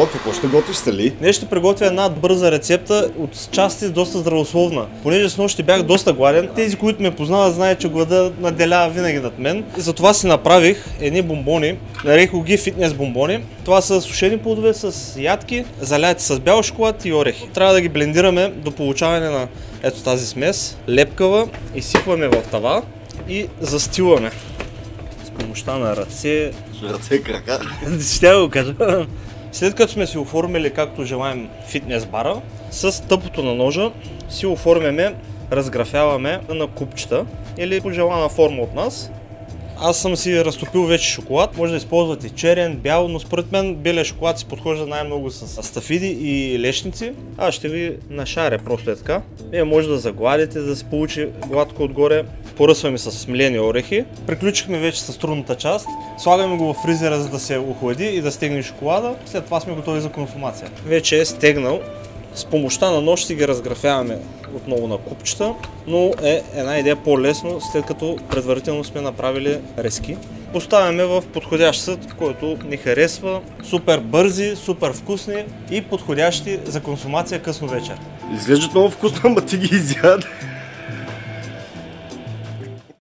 Ела, какво ще готвиш, Сали? Днес ще приготвя една бърза рецепта, от части доста здравословна. Понеже с нощи бях доста гладен, тези, които ме познават, знаят, че глада наделява винаги над мен. И затова си направих едни бомбони, нарекох ги фитнес бомбони. Това са сушени плодове с ядки, заляти с бял шоколад и орехи. Трябва да ги блендираме до получаване на ето тази смес, лепкава, изсипваме в тава и застиламе. С помощта на ръце. Ръце, крака. Ще го кажа. След като сме си оформили както желаем фитнес бара, с тъпото на ножа си оформяме, разграфяваме на купчета или по желана форма от нас. Аз съм си разтопил вече шоколад, може да използвате черен, бял, но според мен белия шоколад си подхожда най-много с стафиди и лешници. Аз ще ви нашаря просто е така. Вие може да загладите, да се получи гладко отгоре. Поръсваме с смилени орехи. Приключихме вече с трудната част. Слагаме го в фризера, за да се охлади и да стегне шоколада. След това сме готови за консумация. Вече е стегнал. С помощта на нож си ги разграфяваме отново на купчета, но е една идея по-лесно, след като предварително сме направили резки. Поставяме в подходящ съд, който ни харесва. Супер бързи, супер вкусни и подходящи за консумация късно вечер. Изглеждат много вкусно, ама ти ги изяда.